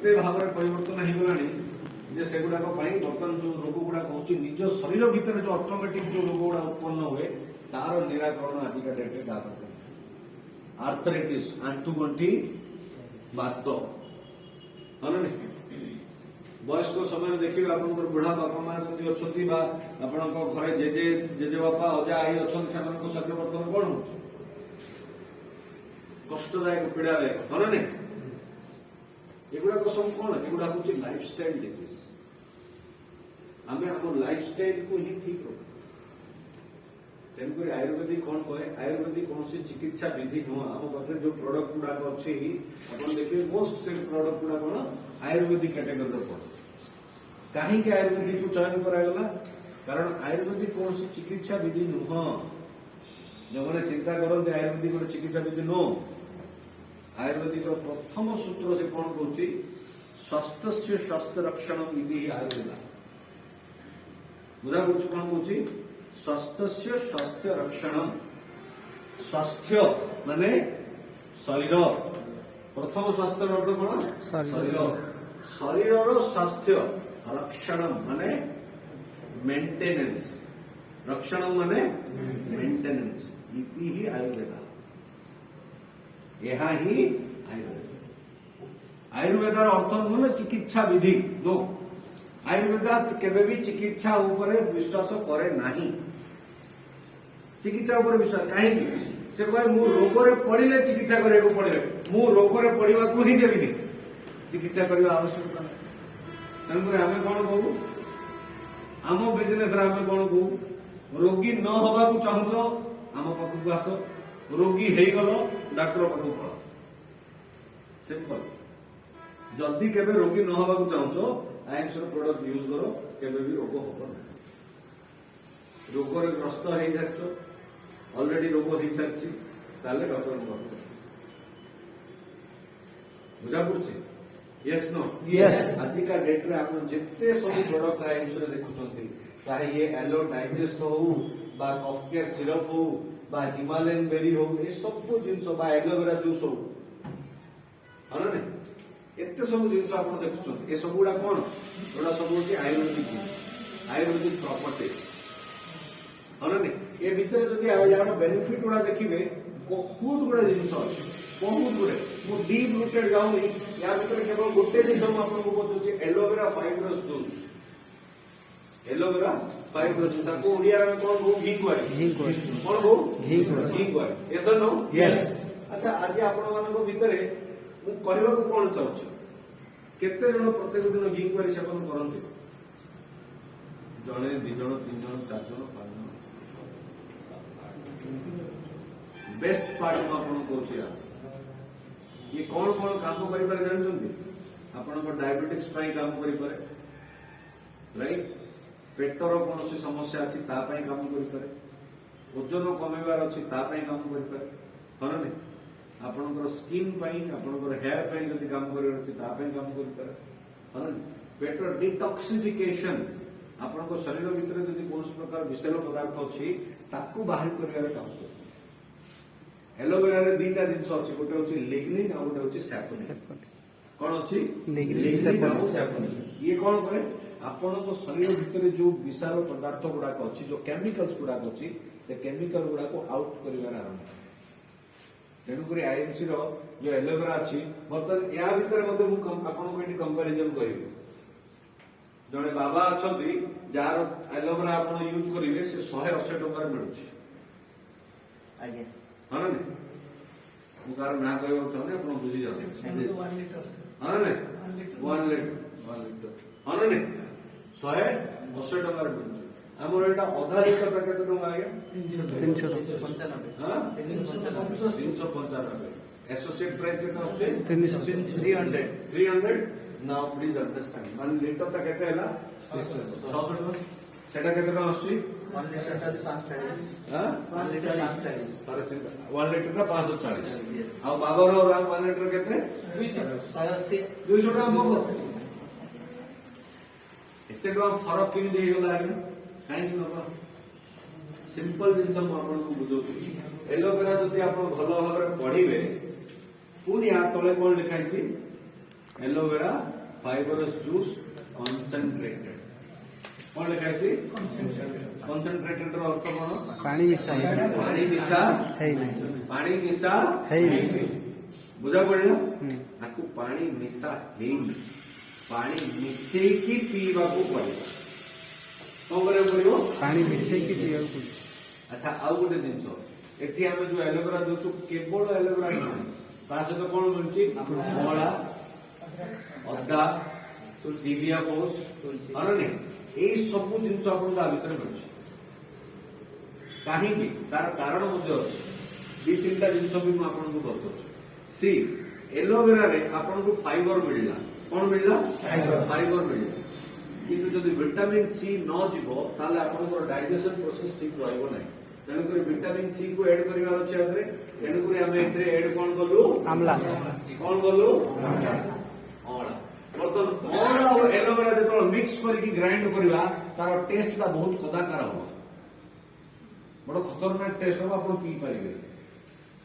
एते भाव में परिवर्तन हो गलानी जे से गुडाक बर्तमान जो रोग गुड़ाक होची निज शरीर भितर जो ऑटोमेटिक जो रोग गुड़ा उत्पन्न हुए तार निराकरण आजिका डेट में आर्थराइटिस आंठू गंठी बात वयस्क समय देखिए आप बुढ़ा बापा माँ जब अच्छा आपण घरे जेजे जेजे बापा अजा आई अच्छा शरीर बर्तमान कौन हो कष्टदायक पीड़ादायक हाँ ना एगुड़ाक सब कौन एगुड़ा हूँ लाइफस्टाइल डिजीज आम आम लाइफस्टाइल को ही ठीक रखु तेणुक आयुर्वेदिक कौन कहे आयुर्वेदिक कौन चिकित्सा विधि नुह आम पाखे जो प्रोडक्ट गुड़ाक अच्छी आप देखिए मोस्ट से प्रोडक्ट गुड़ा कौन आयुर्वेदिक कैटेगोरी पड़े कहीं आयुर्वेदिक को चयन करागला कारण आयुर्वेदिक कौन चिकित्सा विधि नुह जो मैंने चिंता करते आयुर्वेदिक गोटे चिकित्सा विधि नुह आयुर्वेदिक प्रथम सूत्र से कौन कौन स्वास्थ्य से स्वास्थ्य रक्षण विधि आयुर्वेद बुझा पड़े कौन कौन स्वास्थ्य से स्वास्थ्य रक्षण स्वास्थ्य माने शरीर प्रथम स्वास्थ्य अर्थ कौन शरीर शरीर स्वास्थ्य रक्षण माने मेंटेनेंस रक्षण माने मेंटेनेंस इति ही आयुर्वेद यह ही आयुर्वेद आयुर्वेदार अर्थ नुह चिकित्सा विधि नो आयुर्वेद केबे भी चिकित्सा उपरे विश्वास करे नहीं चिकित्सा उपरे विश्वास कहीं से कहे मु रोग रे पड़िले चिकित्सा करने को पड़े मु रोग रे पड़वा को ही देविनी चिकित्सा करने आवश्यकता नहीं तेणुक आम कौन कहू आम बिजनेस आम कौन कहू रोगी न हवा को चाहूच आम पाखक आस रोगी गल डाक्टर पाखक पड़ सिंपल जदि केबे रोगी न हवा को चाहूच आइंस प्रोडक्ट यूज करो केबे भी रोग हम ना रोग ग्रस्त हो सारी ऑलरेडी रोग हो सारी डॉक्टर बुझा पड़े यस नो यस आजिका डेट रे आप जिते सब प्रोडक्ट आइंस देखुं चाहे ये एलो डाइजेस्ट हो कफ केयर सिरप हो हिमालयन बेरी हो ये सब जिनस एलोवेरा जूस हो हाँ ना एते सब जिन आप देखुं ये सब गुड़ा कौन एटा सब हूँ आयुर्वेदिक प्रॉपर्टीज हाँ ना ये भितर जब यार बेनिफिट गुड़ा देखिए बहुत गुड़ा जिन अच्छे बहुत गुड़े मुझे डीप रूटेड जाऊनी या भीतर केवल गोटे जिन आपको पचारे aloe vera fibrous juice aloe vera fibrous Odia में कौन कहू घी कुआरी कौन कहू घी कुआरी यस नो यस अच्छा आज आपण भितर कहवा कौन चाहूँ केते जन प्रत्येक दिन घी कुआरी सेवन करते जड़े दिज तीन जन चार जन पांच जन बेस्ट पार्ट मुझे कहूँ ये कौन कौन काम कर जानते आपण डायबिटिक्स काम कर राइट पेटर कौन समस्या अच्छी काम कर ओजन कमेबार अच्छी काम कर हाँ ना आपणकर स्किन आपणकर हेयर जब काम कर काम कर हाँ पेटर डिटॉक्सिफिकेशन आपण शरीर भितर जब कौन प्रकार विषैल पदार्थ अच्छी बाहर कर काम कर एलोवेरा रे दीटा जिनस अच्छी गोटे हूँ लिग्निन आ गोटे हूँ सैपोनिन कौन अच्छी लिग्निन और सैपोनिन ये कौन करे आपण शरीर भितर जो विषार पदार्थ गुड़ाक अच्छी जो केमिकल्स गुड़ाक अच्छी से केमिकल गुड़ाक आउट कर आरंभ तेणुक आईएमसी जो एलोवेरा अच्छी बर्तमान या भितर आपको कंपेरिजन करी जड़े बाबा अच्छा जार एलोवेरा आप यूज करेंगे से 180 टकर मिलूँ हाँ ना मुझे ना कहना चाहते आप बुझी जाते हाँ ना 1 लीटर हाँ ना 180 टकर मिलूँ आमर एटा अधा लिटर केते टंका आज्ञा 395 एसोसिएट प्राइस केते आछे 300 नाउ प्लीज अंडरस्टैंड 1 लीटर ता केते हला 600 टका सेटा केते टका आछी 1 लीटर 540 हां 1 लीटर 540 1 लीटर ना 540 आ बाबर और 1 लीटर केते 280 टका मगो एते टका फरक किन देई गला आज्ञा कहीं न सिंपल जिन आपको बुझे एलोवेरा जब आप भल भाव पढ़े पुणी या तले कौन लिखाई एलोवेरा फाइबरस जूस कॉन्सेंट्रेटेड कौन लिखा है कॉन्सेंट्रेटेड रो अर्थ कौन पानी मिसा है पानी मिसा है नहीं पानी मिसा है नहीं। बुझा पड़िला आपको पानी मिसा हेनी पानी मिसेकी पीवा को पड़िला कौन करे पड़िबो पानी मिसेकी पियाକୁ ପଡୁଛି। अच्छा आउ गोटे जिनस एठी आमे जो एलोवेरा दोचु केवल एलोवेरा नहीं ता सहित कौन मिलुची अमला अदा तो जीविया पोस अरने एई सब जिनस आपन का भीतर मिलुची काहे की तार कारण मध्य अछि दी तीनटा जिनस भी मैं आपन को बतौछि सी एलोवेरा रे आपन को फाइबर मिलला कौन मिलला फाइबर मिलला किंतु जदि विटामिन सी न जीवो ताले आपन को डाइजेशन प्रोसेस ठीक रहइबो नै तेणु करी विटामिन सी को ऐड करिवार अछि आदरे तेणु करी हमें एतरे ऐड कोन गलु आमला कौन गलु अमला बर्तन अमला और एलोवेरा जतो मिक्स करके ग्राइंड करबा तार टेस्ट ता बहुत कदाकार हो बड़ खतरनाक टेस्ट हो आपण पी परिबे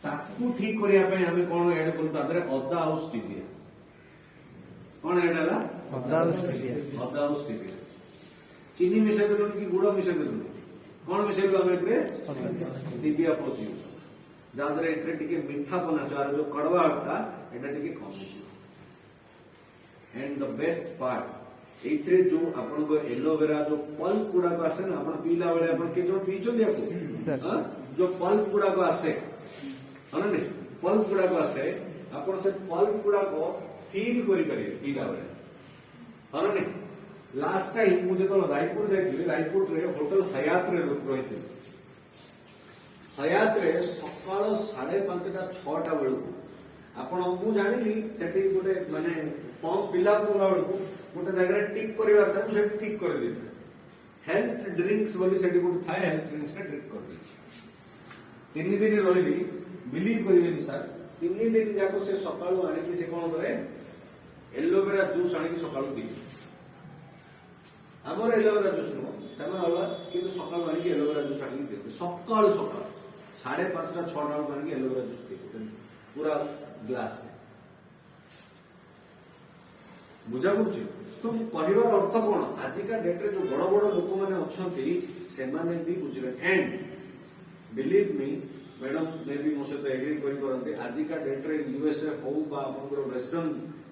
ताकू ठीक करिया पे हमें कोन ऐड करू तादरे अदा और स्टीविया कोन ऐड हला ଅଦା ଆଉ stevia। अदा और स्टीविया चीनी मिसा देलु कि गुड़ मिसा देलु कोन मिसेलु हमें एतरे स्टीविया फोस यूज जादरे एतरे टिके मीठा बना जो जो कड़वा था एटा टिके कम हिसो एंड द बेस्ट पार्ट एतरे जो आपन को एलोवेरा जो पल्प गुडा को आसे ना आपन पीला बेले आपन के जो पीचो दियाको सर। हां जो पल्प गुडा को आसे हनने पल्प गुडा को आसे आपन से पल्प गुडा को फील करि करिए पीला बेले हनने लास्ट टाइम मुझे तो रायपुर जाइए रायपुर रे होटल हयात रे रही हयात रे सकाळ 5:30 6टा बेलू आपण मु जानिली सेठी गोटे माने फॉर्म फिलअप करला बेलू गोटे जगह टिक करिवार था सेठी टिक कर देता हेल्थ ड्रिंक्स बोली सेठी गोटे थाए हेल्थ ड्रिंक्स का टिक कर दी 3 दिन रहिली बिलीव करिवेनी सर 3 दिन जाको से सकाळ आनी कि से कोन करे एलोवेरा जूस आनी कि सकाळ दी आमर एलोवेरा जूस नो समय हवा किंतु सकाळ आनी कि एलोवेरा जूस आनी देते सकाळ 5:30 6टा आनी कि एलोवेरा जूस देते पूरा ग्लास में बुझा पड़ुची तो कहबार अर्थ कौन आजिका डेट रे जो बड़ बड़ लोक माने अछंती से माने भी बुझले एंड बिलीव मी मैडम मे भी मो सहित एग्री करि परंते आजिका डेट रे यूएसए हो बा आपनकर वेस्टर्न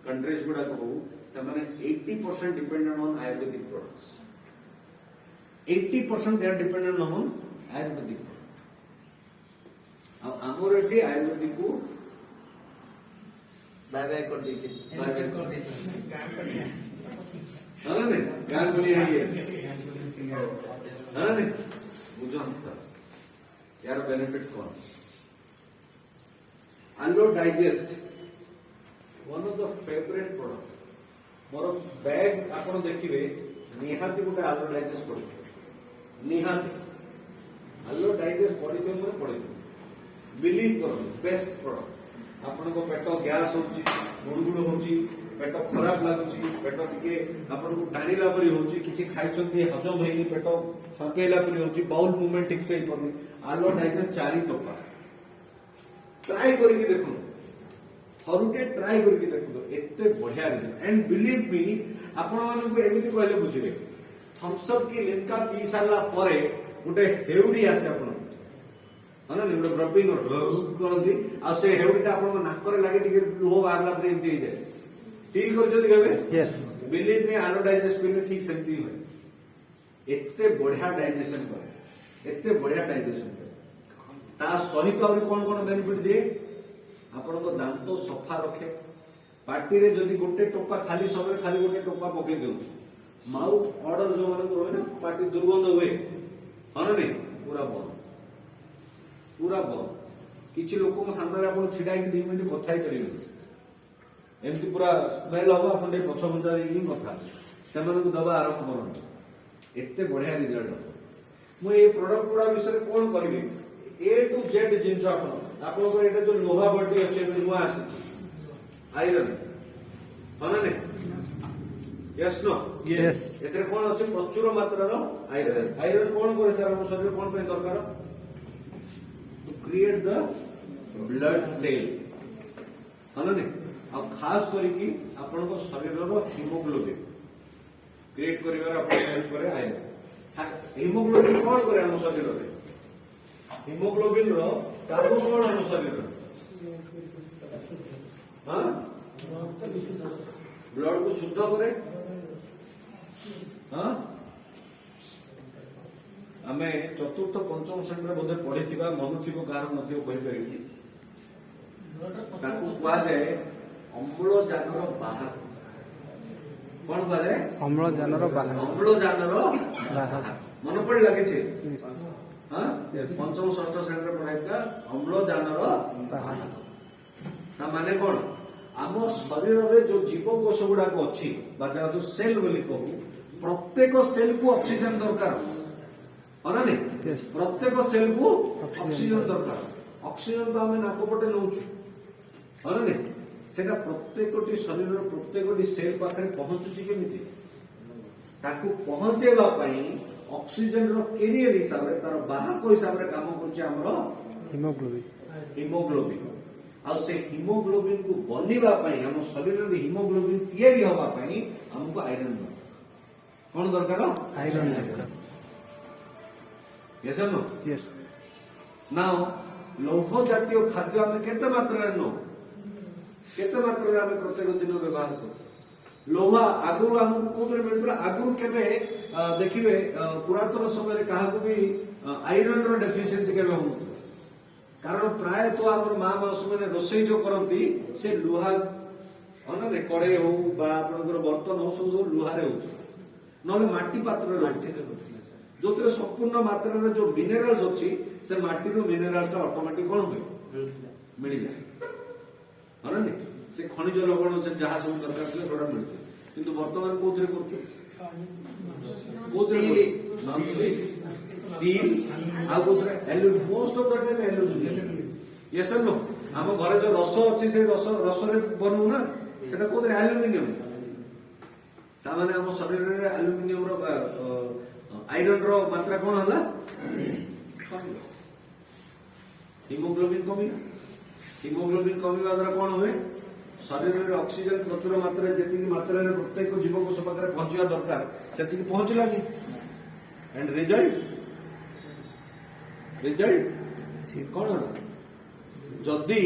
कंट्रीज गुडा को हो से माने 80% dependent on ayurvedic products 80% they are dependent on ayurvedic अब आमर एटी आयुर्वेदिक को बाय बाय कर दीजिए बाय बाय कर हाँ नहीं गान बनी है ये हाँ नहीं मुझे यार बेनिफिट कौन आलो digest one of the favourite product मोर बैग आपण देखिबे निहाती गोटे आलो डाइजेस्ट पड़े निहाती आलो डाइजेस्ट पड़ी थे मोर पड़ी बिलीव करो बेस्ट प्रोडक्ट आपण को पेट गैस होची गुड़गुड़ होची पेट खराब लागुची पेट टिके आपण को टाणीला परी होची किछि खाइछंती हजम हेनी पेट फकेला परी होची बाउल मूवमेंट ठीक से करनी आलो डाइजेस्ट 4 टोपा ट्राई करके देखो थरुटे ट्राई करके देखो एते बढ़िया रिजल्ट एंड बिलीव मी आपण मानन को एमिति कहले बुझिबे थम्स अप की लिमका पी सारला परे गोटे हेउडी आसे आपण हना निबड़ ब्रपिंग करंती आ से हेउडीटा आपण नाकरे लागे टिके लुह बाहरला परे एंती हो जाए फील कर जदी गबे यस बिलीव मी आलो डाइजेस्ट पीले ठीक सेमती होय एते बढ़िया डाइजेशन करे एते बढ़िया डाइजेशन करे ता सहित और कोन कोन बेनिफिट दिए आपण को दांत सफा रखे पार्टी रे जदी गोटे टोपा खाली समय खाली गोटे टोपा पके देउ माउथ ऑर्डर जो माने रोय ना पार्टी दुर्गंध हुए हन नहीं पूरा बंद किछि लोक सामने आपण छिडा कि 2 मिनिट कथा ही करिवे एमती पूरा स्मेल हबो आपण दे पछ मुंजा देई कथा सेमान को दबा आरंभ करन एते बढ़िया रिजल्ट हो मु ए प्रोडक्ट गुडा विषय कोन करबी ए टू जेड जिंस आपण को एटा जो लोहा बॉडी अछि नुआ आसी आयरन हन ने यस नो यस एतरे कोन अछि प्रचुर मात्रा रो आयरन आयरन कोन करे सर हम शरीर कोन पे दरकार to create the blood cell हन ने ଆଉ ଖାସ କରିକି ଆପଣଙ୍କ ଶରୀରର ହିମୋଗ୍ଲୋବିନ୍ କ୍ରିଏଟ୍ କରିବାରେ ଆପଣଙ୍କ ହେଲ୍ପ କରେ ଆଇରନ୍। ହିମୋଗ୍ଲୋବିନ୍ କଣ କରେ ଆମ ଶରୀରରେ? ହିମୋଗ୍ଲୋବିନ୍ ର କାମ କଣ ଆମ ଶରୀରରେ? ବ୍ଲଡ କୁ ଶୁଦ୍ଧ କରେ। ଆମେ ଚତୁର୍ଥ ପଞ୍ଚମ ଶ୍ରେଣୀରେ ବୋଧେ ପଢିଥିବା, ମନୁଥିବ କାହାର ନଥିବ କହିପାରିବି, ତାକୁ କୁହାଯାଏ ଅମ୍ଳଜାନର ବାହକ। କଣ କୁହାଯାଏ? ଅମ୍ଳଜାନର ବାହକ। ଅମ୍ଳଜାନର ବାହକ। ମନେ ପଡିଲା କିଛି? Yes. ପଞ୍ଚମ ଷଷ୍ଠ ଶ୍ରେଣୀରେ ପଢାଇଥିଲା ଅମ୍ଳଜାନର ବାହକ। ତା ମାନେ କଣ? ଆମ ଶରୀରରେ ଯୋଉ ଜୀବକୋଷ ଗୁଡାକ ଅଛି ବା ଯାହାକୁ ସେଲ୍ ବୋଲି କହୁ, ପ୍ରତ୍ୟେକ ସେଲ୍କୁ ଅକ୍ସିଜେନ ଦରକାର। ନାଇଁ Yes. ପ୍ରତ୍ୟେକ ସେଲ୍କୁ ଅକ୍ସିଜେନ ଅକ୍ସିଜେନ ଦରକାର। ଅକ୍ସିଜେନ ତ ଆମେ ନାକ ପଟେ ନଉଛୁ, ନାଇଁ ସେଟା ପ୍ରତ୍ୟେକଟି ଶରୀରର ପ୍ରତ୍ୟେକଟି ସେଲ୍ ପାଖରେ ପହଞ୍ଚୁଛି କେମିତି? ତାକୁ ପହଞ୍ଚେଇବା ପାଇଁ ଅକ୍ସିଜେନର କ୍ୟାରିୟର ହିସାବରେ, ତାର ବାହକ ହିସାବରେ କାମ କରୁଛି ଆମର ହିମୋଗ୍ଲୋବିନ୍। ହିମୋଗ୍ଲୋବିନ୍। ଆଉ ସେ ହିମୋଗ୍ଲୋବିନ୍ କୁ ବନିବା ପାଇଁ, ଆମ ଶରୀରରେ ହିମୋଗ୍ଲୋବିନ୍ ତିଆରି ହବା ପାଇଁ ଆମକୁ ଆଇରନ୍ ଦରକାର। କଣ ଦରକାର? ଆଇରନ୍ ଦରକାର। Yes or no? Yes. Now, ଲୌହ ଜାତୀୟ ଖାଦ୍ୟ ଆମେ କେତେ ମାତ୍ରାରେ ନଉ? କେତେ ମାତ୍ରାରେ ଆମେ ପ୍ରତ୍ୟେକ ଦିନ ବ୍ୟବହାର କରୁ? ଲୌହ ଆଗରୁ ଆମକୁ କୋଉଥିରେ ମିଳୁଥିଲା? ଆଗରୁ କେବେ ଦେଖିବେ ପୁରାତନ ସମୟରେ କାହାକୁ ବି ଆଇରନ୍ ର ଡେଫିସିଏନ୍ସି କେବେ ହଉନଥିଲା। କାରଣ ପ୍ରାୟତଃ ଆମର ମା ମାଉସୀ ମାନେ ରୋଷେଇ ଯୋଉ କରନ୍ତି, ସେ ଲୁହା କଡେଇ ହଉ ବା ଆପଣଙ୍କର ବର୍ତ୍ତନ ହଉ, ସବୁ ଲୁହାରେ ହଉଛି, ନହେଲେ ମାଟି ପାତ୍ରରେ ହଉଥିଲା, ଯୋଉଥିରେ ସମ୍ପୂର୍ଣ୍ଣ ମାତ୍ରାରେ ଯୋଉ ମିନେରାଲ୍ସ ଅଛି, ସେ ମାଟିରୁ ମିନେରାଲ୍ସ ଟା ଅଟୋମେଟିକ କଣ ହୁଏ? ମିଳିଯାଏ। ସେ ଖଣିଜ ଲବଣ, ସେ ଯାହା ସବୁ ଦରକାର ଥିଲା ସେଟା ମିଳୁଛି। କିନ୍ତୁ ବର୍ତ୍ତମାନ କୋଉଥିରେ କରୁଛୁ? କୋଉଥିରେ? ଷ୍ଟିଲ୍, ଆଉ କୋଉଥିରେ? Most of the time aluminium. Yes or no? ଆମ ଘରେ ଯୋଉ ରସ ଅଛି, ସେ ରସରେ ବନଉ ନା, ସେଟା କୋଉଥିରେ? ଆଲୁମିନିୟମ। ତାମାନେ ଆମ ଶରୀରରେ ଆଲୁମିନିୟମ ର ଆଇରନ୍ ର ମାତ୍ରା କଣ ହେଲା? ହିମୋଗ୍ଲୋବିନ୍ କମିଲା। ହିମୋଗ୍ଲୋବିନ୍ କମିବା ଦ୍ୱାରା କଣ ହୁଏ? ଶରୀରରେ ଅକ୍ସିଜେନ ପ୍ରଚୁର ମାତ୍ରାରେ, ଯେତିକି ମାତ୍ରାରେ ପ୍ରତ୍ୟେକ ଜୀବକୋଷ ପାଖରେ ପହଞ୍ଚିବା ଦରକାର, ସେତିକି ପହଞ୍ଚିଲାନି। ଆଣ୍ଡ ରିଜଲ୍ଟ କଣ ହେଲା? ଯଦି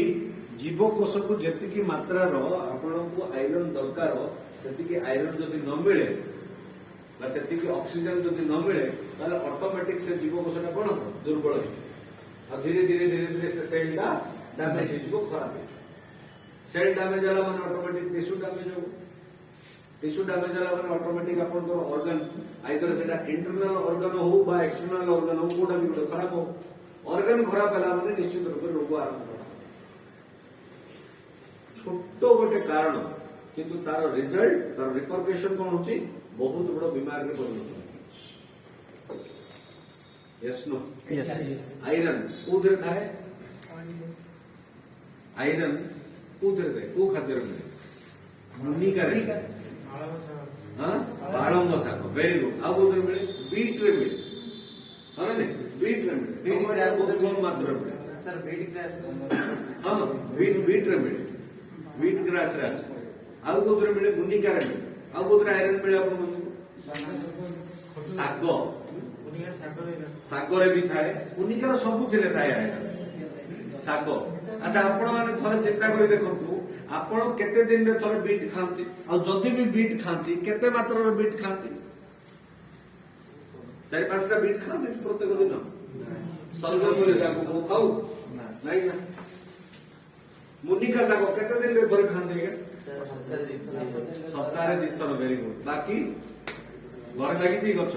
ଜୀବକୋଷକୁ ଯେତିକି ମାତ୍ରାର ଆପଣଙ୍କୁ ଆଇରନ୍ ଦରକାର, ସେତିକି ଆଇରନ୍ ଯଦି ନ ମିଳେ ବା ସେତିକି ଅକ୍ସିଜେନ ଯଦି ନ ମିଳେ, ତାହେଲେ ଅଟୋମେଟିକ ସେ ଜୀବକୋଷଟା କଣ ହବ? ଦୁର୍ବଳ ହେଇଯିବ। ଆଉ ଧୀରେ ଧୀରେ ସେ ସେଲ୍ଟା ଡ୍ୟାମେଜ ହେଇଯିବ, ଖରାପ ହେଇଯିବ। ସେଲ୍ ଡ୍ୟାମେଜ ହେଲା ମାନେ ଅଟୋମେଟିକ ଟିସ୍ୟୁ ଡ୍ୟାମେଜ ହବ। ଟିସ୍ୟୁ ଡ୍ୟାମେଜ ହେଲା ମାନେ ଅଟୋମେଟିକ ଆପଣଙ୍କର ଅର୍ଗାନ, ଆଇଦର ସେଟା ଇଣ୍ଟରନାଲ ଅର୍ଗାନ ହଉ ବା ଏକ୍ସଟର୍ନାଲ ଅର୍ଗାନ ହଉ, କୋଉଟା ବି ଗୋଟେ ଖରାପ ହବ। ଅର୍ଗାନ ଖରାପ ହେଲା ମାନେ ନିଶ୍ଚିତ ରୂପେ ରୋଗ ଆରମ୍ଭ ହେବ। ଛୋଟ ଗୋଟେ କାରଣ, କିନ୍ତୁ ତାର ରିଜଲ୍ଟ, ତାର ରିପରକେସନ କଣ ହଉଛି? ବହୁତ ବଡ ବିମାରରେ ପରିଣତ ହେଉଛି। Yes no? Yes. ଆଇରନ୍ କୋଉଥିରେ ଥାଏ? ଆଇରନ୍ କୋଉଥିରେ ଥାଏ? କୋଉ ଖାଦ୍ୟରେ ମିଳେ? ମୁନିକାରେ ମିଳେ। ପାଳଙ୍ଗ ଶାଗ, ଭେରି ଗୁଡ୍। ଆଉ କୋଉଥିରେ ମିଳେ? ବିଟ୍ ରେ ମିଳେ। ବିଟ୍ ରେ ମିଳେ, ବହୁତ କମ ମାତ୍ରାରେ ମିଳେ। ବିଟ୍ ରେ ମିଳେ, ବିଟ୍ ଗ୍ରାସ ରେ ଆସେ। ଆଉ କୋଉଥିରେ ମିଳେ? ମୁନିକାରେ ମିଳେ। ଆଉ କୋଉଥିରେ ଆଇରନ୍ ମିଳେ ଆପଣଙ୍କୁ? ଶାଗ, ଶାଗରେ ବି ଥାଏ। ମୁନିକାର ସବୁଥିରେ ଥାଏ ଆଇରନ୍। ଶାଗ। ଆଚ୍ଛା, ଆପଣ ମାନେ ଥରେ ଚିନ୍ତା କରି ଦେଖନ୍ତୁ, ଆପଣ କେତେ ଦିନରେ ଥରେ ବିଟ୍ ଖାଆନ୍ତି? ଆଉ ଯଦି ବି ବିଟ୍ ଖାଆନ୍ତି, କେତେ ମାତ୍ରାର ବିଟ୍ ଖାଆନ୍ତି? 4-5ଟା ବିଟ୍ ଖାଆନ୍ତି ପ୍ରତ୍ୟେକ ଦିନ? ସରଗମ ବୋଲି ତାକୁ ମୁଁ ଖାଉ ନାଇଁ ନା? ମୁନିକା ଶାଗ କେତେ ଦିନରେ ଥରେ ଖାଆନ୍ତି? ସପ୍ତାହରେ 2 ଥର। Very good. ବାକି ଘରେ ଲାଗିଛି ଗଛ,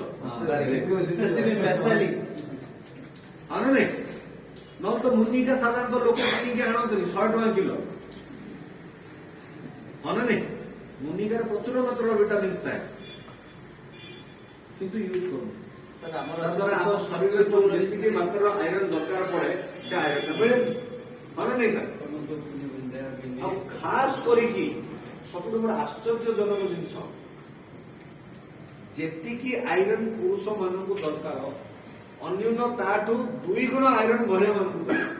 ହଁ ନା ନାଇଁ? ନହେଲେ ତ ମୁନିକା ସାଧାରଣତଃ ଲୋକ କିଣିକି ଆଣନ୍ତିନି, 100 ଟଙ୍କା କିଲୋ, ହଁ ନା ନାଇଁ? ମୁନିକାରେ ପ୍ରଚୁର ମାତ୍ରାର ଭିଟାମିନ୍ସ ଥାଏ, କିନ୍ତୁ ୟୁଜ୍ କରୁନି। ତାଦ୍ୱାରା ଆମ ଶରୀରରେ ଯୋଉ ଯେତିକି ମାତ୍ରାର ଆଇରନ୍ ଦରକାର ପଡେ, ସେ ଆଇରନ୍ ମିଳେନି, ହଁ ନା ନାଇଁ ସାର୍? ଆଉ ଖାସ କରିକି ସବୁଠୁ ବଡ ଆଶ୍ଚର୍ଯ୍ୟଜନକ ଜିନିଷ, ଯେତିକି ଆଇରନ୍ ପୁରୁଷ ମାନଙ୍କୁ ଦରକାର, ଅନ୍ୟୁନ ତାଠୁ 2 ଗୁଣ ଆଇରନ୍ ମହିଳା ମାନଙ୍କୁ ଦରକାର,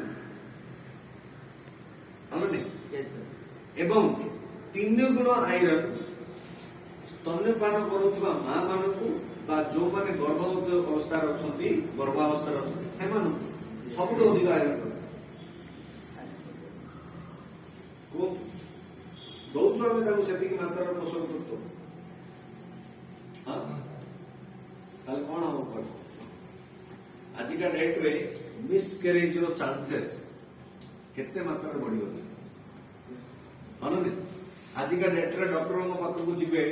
ହଁ ନା ନାଇଁ? ଏବଂ 3 गुण आयरन स्तन्यपान करुवा माँ मानू बा जो माने गर्भवती अवस्था अच्छा गर्भावस्था अच्छा से सब अधिक आयरन दौचु आम से मात्रा पोषक तत्व हाँ कौन हम आजिका डेट रे मिसकैरेज रो चांसेस केते मात्रा बढ़ी गला हाँ ना आजिका डेट रे डॉक्टर पाख को जीवे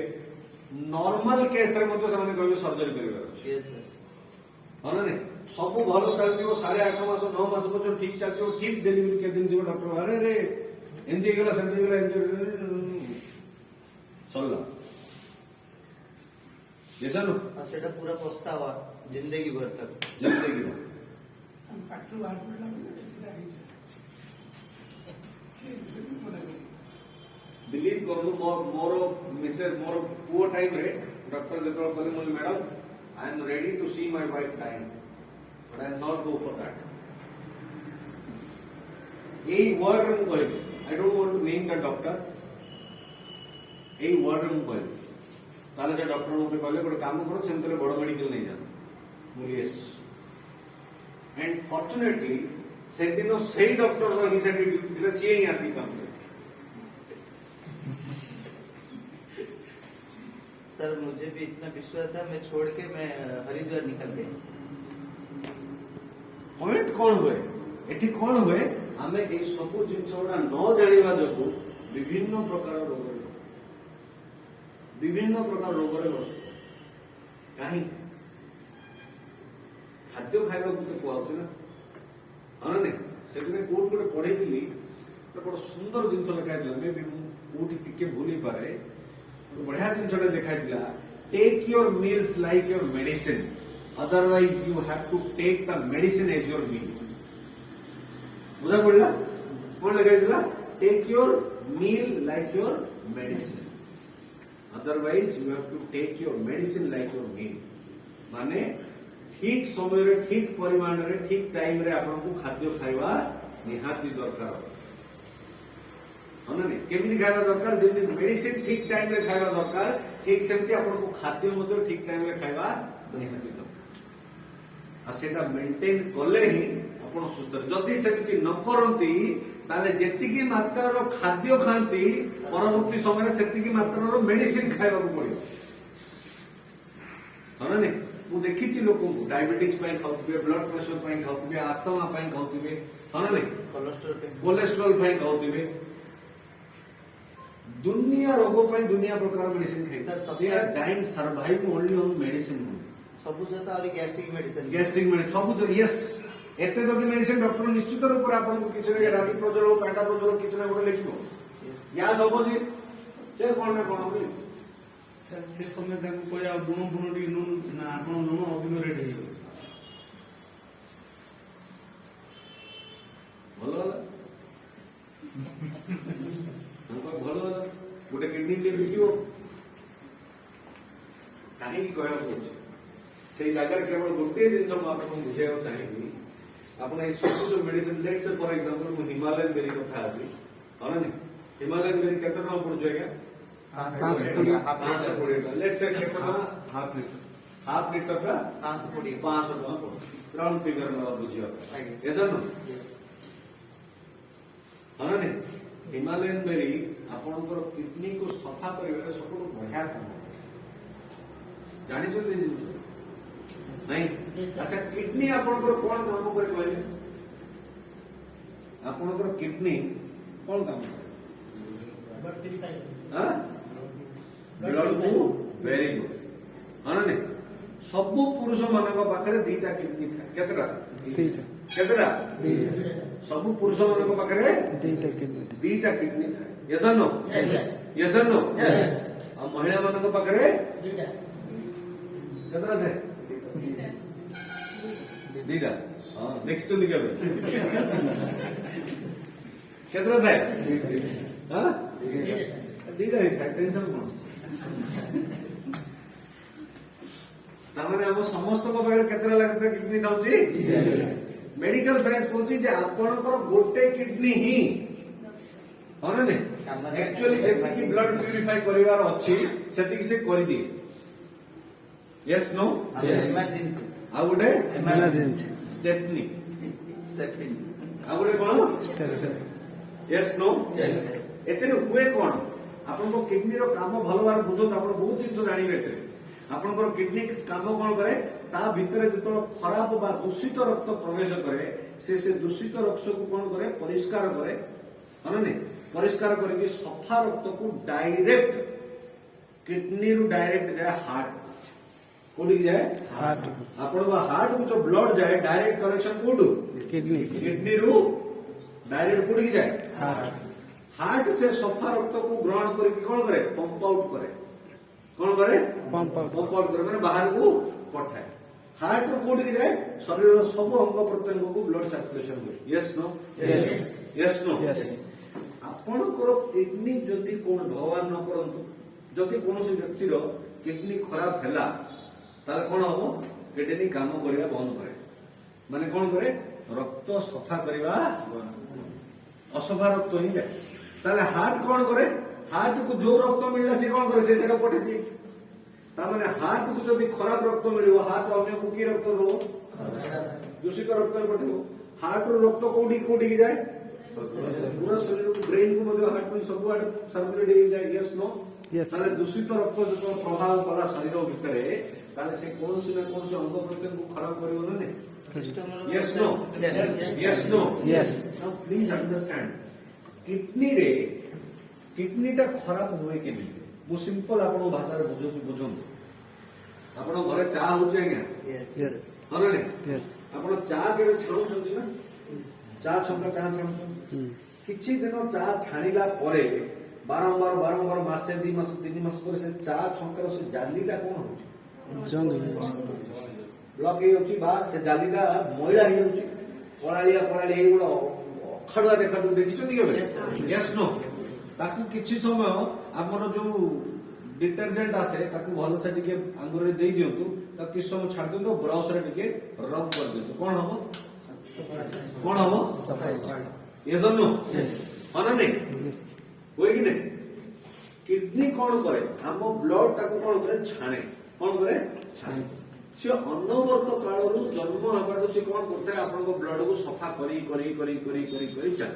नॉर्मल केस रे मतो सामने कहबे सर्जरी करिवार अछि हाँ ना सब भल चलती 8.5 मास 9 मास पर्यंत ठीक चलती ठीक डेलीवरी के दिन जीव डॉक्टर अरे रे एंदी गला सेंदी गला एंदी चलला जैसा नो सेटा पूरा पछतावा जिंदगी भर तक जिंदगी भर बिलीव करू मोर मिसेस मोर पुओ टाइम रे डॉक्टर जतो कहले मोर madam I am ready to see my wife time but I am not go for that यही वर्ड रे कहले I don't want to name the doctor यही वर्ड रे कहले ताले से डॉक्टर मते कहले गोटे काम करो सेंतरे बड़ मेडिकल नहीं जान बोली यस एंड फॉर्चुनेटली से दिन से डॉक्टर रो ही से ड्यूटी थिले से ही आसी काम करे सर मुझे भी इतना विश्वास था मैं छोड़ के मैं हरिद्वार निकल गया पॉइंट कौन हुए एठी कौन हुए आमे ए सब जिंस गुड़ा न जानिबा जो विभिन्न प्रकार रोग रे कहीं खाद्य खाइबा को कहते ना हाँ ना से कोट गोटे पढ़े गोटे सुंदर जिन लिखाई मे भी कोटी टिके भूल पारे बढ़िया जिनसा लिखाई take your meals like your medicine otherwise you have to take the medicine as your meal बुझा पड़ा कौन लिखाई take your meal like your medicine otherwise you have to take your medicine like your meal माने ठीक समय रे ठीक परिमाण रे ठीक टाइम रे आपको खाद्य खाइबा निहाती दरकार हमने केमिति खाइबा दरकार जेमि मेडिसिन ठीक टाइम रे खाइबा दरकार ठीक सेमति आपको खाद्य मते ठीक टाइम रे खाइबा निहाती दरकार आ सेटा मेंटेन करले ही आपण सुस्थ जदि सेमति न करंती ताले जेतिकी मात्रा रो खाद्य खांती परवर्ती समय रे सेतिकी मात्रा रो मेडिसिन खाइबा को पड़ियो हमने ମୁଁ ଦେଖିଛି ଲୋକଙ୍କୁ ଡାଇବେଟିକ୍ସ ପାଇଁ ଖାଉଥିବେ ବ୍ଲଡ୍ ପ୍ରେସର ପାଇଁ ଖାଉଥିବେ ଆସ୍ଥମା ପାଇଁ ଖାଉଥିବେ ହଁ ନା କୋଲେଷ୍ଟ୍ରୋଲ ପାଇଁ ଖାଉଥିବେ ଦୁନିଆ ରୋଗ ପାଇଁ ଦୁନିଆ ପ୍ରକାର ମେଡିସିନ ଖାଇ they are dying survive only on medicine ସବୁ ସହିତ ଆହୁରି ଗ୍ୟାଷ୍ଟ୍ରିକ୍ ମେଡିସିନ ସବୁ ତ ୟେସ୍ ଏତେ ଯଦି ମେଡିସିନ ଡକ୍ଟର ନିଶ୍ଚିତ ରୂପରେ ଆପଣଙ୍କୁ କିଛି ରାବି ପ୍ରଜଳ କାଟା ପ୍ରଜଳ କିଛି ନା ଗୋଟେ ଲେଖିବ ଗ୍ୟାସ୍ ହବ ଯେ ସେ କଣ ନା କଣ ବୋଲି से समय कोई लुण फुण टी ना आप लुण अधिक रेट भल गोटे किडनी टे बिक कहीं से जगह केवल गोटे जिन आपको बुझे चाहिए आप सब जो मेडिसिन लेट से फॉर एग्जांपल मुझे हिमालयन बेरी कथा हाँ ना हिमालयन बेरी केते टका पड़ुछ आज्ञा 520 लेट से हाफ लीटर का 520 टका राउंड फिगर में बुझियो ऐसा ना हाँ ना हिमालयन बेरी आपनकर किडनी को सफा करिवे सब बढ़िया काम जानि नहीं अच्छा किडनी आपनकर कोन काम करे कहले आपनकर किडनी कोन काम करे हां ब्लड को वेरी गुड हाँ ना सब पुरुष मान पाखे दीटा किडनी था केतरा सब पुरुष मान पाखे दीटा किडनी था यस नो यस नो और महिला मान पाखे केतरा थे दीटा हाँ नेक्स्ट चुन क्या केतरा थे हाँ दीटा ही था टेंशन कौन तामाने हम समस्त को पाखे केतरा लागत किडनी थाउची मेडिकल साइंस कहूची जे आपनकर गोटे किडनी ही हाँ ना एक्चुअली जेतिकी ब्लड प्यूरिफाई करिवार अछि सेतिकी से करि दिए यस नो इमरजेंसी आ गुडे इमरजेंसी स्टेपनी स्टेपिंग आ गुडे कोन यस नो यस एतेरे हुए कोन आपनको किडनी रो काम भलो बार बुझो त आपण बहुत जिंस जानि बेटे आपनकर किडनी काम कोन करे ता भितरे जतलो खराब बा दूषित रक्त प्रवेश करे से दूषित रक्त को कोन करे परिष्कार करे माने परिष्कार करके सफा रक्त को डायरेक्ट किडनी रु डायरेक्ट जाए हार्ट कोडी जाए हार्ट आपण को हार्ट को जो ब्लड जाए डायरेक्ट कनेक्शन कोडू किडनी किडनी रु डायरेक्ट कोडी जाए हार्ट हार्ट से सफा रक्त को ग्रहण करके कौन करे पंप आउट करे कौन करे पंप आउट पंप आउट करे माने बाहर को पठाए हार्ट को कोडी जाए शरीर रो सब अंग प्रत्यंग को ब्लड सर्कुलेशन हुए yes no yes yes no yes आपणकर किडनी जदि कोन भगवान न करंतु जदि कोनोसी व्यक्ति रो किडनी खराब हैला ताले कोन हो किडनी काम करिया बंद करे माने कोन करे रक्त सफा करिवा असफा रक्त ही जाए ताले हार्ट कोन करे हार्ट को जो रक्त मिलला से कोन करे से सेटा पठे दिए ता माने हार्ट को जदि खराब रक्त मिलियो हार्ट अन्य को की रक्त दो दूषित रक्त पठिबो हार्ट रो रक्त कोडी कोडी की जाए पूरा शरीर को ब्रेन को मध्य हार्ट में सब आड़ सर्कुलेट हो जाए यस नो Yes. ताले दूषित रक्त जो प्रभाव कला शरीर भितरे ताले से कौन से अंग प्रत्यंग को खराब करियो ना ने yes no yes no yes now please understand kidney टा खराब हुए के मु सिंपल आपण भाषा रे बुझो आपण घरे चा होचे आज्ञा यस हने ने यस आपण चा केबे छाणु छथि ना चा छका चा छाणु किछि दिन चा छाणिला परे बारंबार मासे 2 मास 3 मास पर से चा छंकर से जालीटा कोन होची जंग ब्लॉक हे होची बा से जालीटा मोइला हे होची पळालिया हे गुडो अखडुआ देखा देखिछथि केबे यस नो ताकू किछि समय हमर जो डिटर्जेंट आसे ताकू भलो से टिके अंगुर रे देई दियंतु ता किछ समय छाड दियंतु ब्रश रे टिके रब कर दियंतु कोन हबो सफाई यस नो यस अनने यस हुए कि नहीं किडनी कौन करे हम ब्लड टाको कौन करे छाणे कौन करे छाणी से अनवर्त काल जन्म हबाटू से कौन करते आपन को ब्लड को सफा करी चले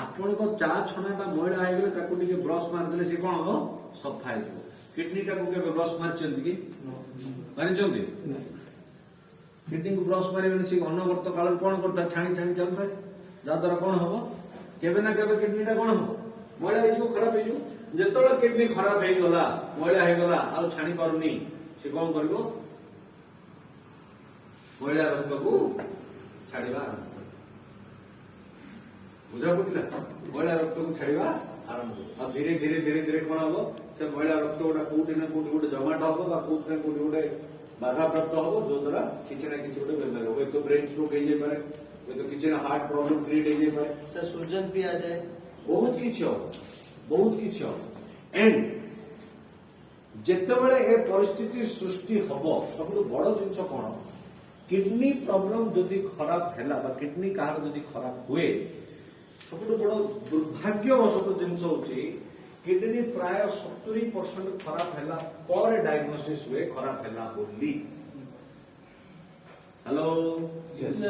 आपन को चा छनाटा मोइला आइ गेले ताको टिके ब्रश मार देले से कौन हो सफा हो किडनी टाको के ब्रश मार चंदी की माने चंदी किडनी को ब्रश मारे से अनवर्त काल कौन करता छाणी चलता जा द्वारा कौन हबो केबे ना केबे किडनी टा कौन हबो मोइला हे खराब हे जेतोला किडनी खराब हे गला मोइला हे गला आ छाणी पारुनी से कौन करबो मोइला रक्त को छाड़ीबा बुझा पड़िला मोइला रक्त को छाड़ीबा आरंभ आ धीरे धीरे कोन हबो से मोइला रक्त गोटा कोठी ना कोठी गोटे जमाट हबो बा कोठी ना कोठी गोटे बाधा प्राप्त हबो जो द्वारा किछि ना किछि गोटे बेमारी हो तो ब्रेन स्ट्रोक हे जाय पारे तो किछि ना हार्ट प्रॉब्लम क्रिएट हे जाय पारे तो सूजन भी आ जाए बहुत किछि हो एंड जेतेबेले ए परिस्थिति सृष्टि हबो सबु बड़ जिंस कोन किडनी प्रॉब्लम जदि खराब हैला बा किडनी कार जदि खराब हुए सबु बड़ दुर्भाग्यवशत जिंस होची किडनी प्राय 70% खराब हैला पर डायग्नोसिस हुए खराब हैला बोली हेलो यस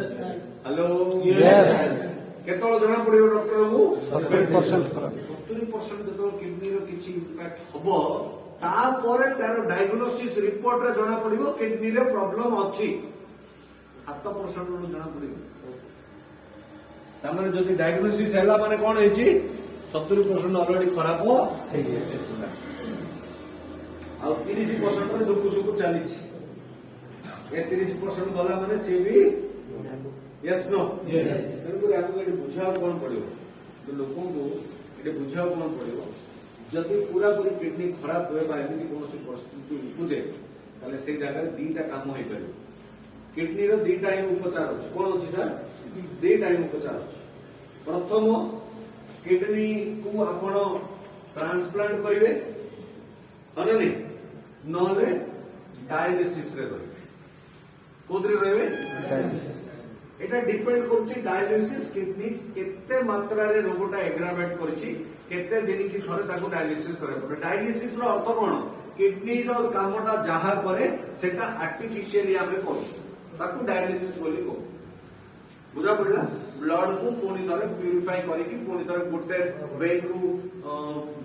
हेलो यस केतळ जणा पडियो डॉक्टर बाबू 70% खराब 70% जो किडनी रो किछि इम्पैक्ट हबो तापर तार डायग्नोसिस रिपोर्ट रे जणा पडिबो किडनी रे प्रॉब्लम अछि 7% रो जणा पडिबो तामाने जदि डायग्नोसिस हैला माने कोन हेछि 70% ऑलरेडी खराब हो आ 30% रे दुख सुख चली छी ए 30% गला माने से भी यस नो यस तेणुक आमको ये बुझा कौन पड़ो तो लोक ये बुझा कौन पड़ो जदि पूरा पूरी किडनी खराब हुए एमती कौन परिस्थिति उपजे ताले से जगह दीटा काम हो पार किडनी रो दीटा ही उपचार अच्छे कौन अच्छी सर दीटा ही उपचार अच्छे प्रथम किडनी को आपण ट्रांसप्लांट करेंगे हाँ नहीं नले डायलिसिस रे रहे कोदरे रहे डायलिसिस এটা ডিপেন্ড করছে ডায়ালিসিস কিডনি কেতে মাত্রারে রোগটা এগ্রাভেট করছি केते दिन की थरे ताको डायलिसिस करे पड़े डायलिसिस रो अर्थ कोन किडनी रो कामटा जहा करे सेटा आर्टिफिशियली आमे करू ताको डायलिसिस बोली को बुझा पड़ला ब्लड को पुणी थरे प्यूरिफाई करके पुणी थरे गोटे वेन को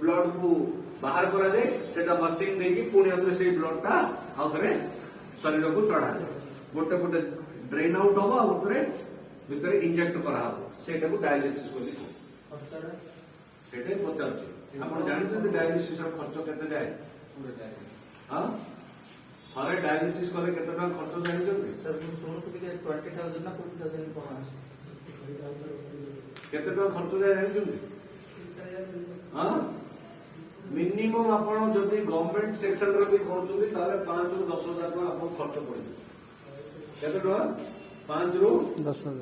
ब्लड को बाहर करा जाए सेटा मशीन देकी पुणी आउथरे से ब्लड टा आउथरे शरीर को चढ़ा जाए गोटे गोटे ड्रेन आउट हो आउथरे भितर इंजेक्ट करा हो सेटा को डायलिसिस बोली को सेटे पचारछि आपण जानिते डायलिसिस रो खर्च केते जाए हां हरे डायलिसिस करे केते टका खर्च जानिते सर मैं सुनो तो कि 20,000 ना 40,000 कौन केते टका खर्च जाए जानिते हां मिनिमम आपण जदि गवर्नमेंट सेक्शन रे भी करछुली ताले 5 ରୁ 10,000 टका आपण खर्च पड़े केते टका 5 ରୁ 10,000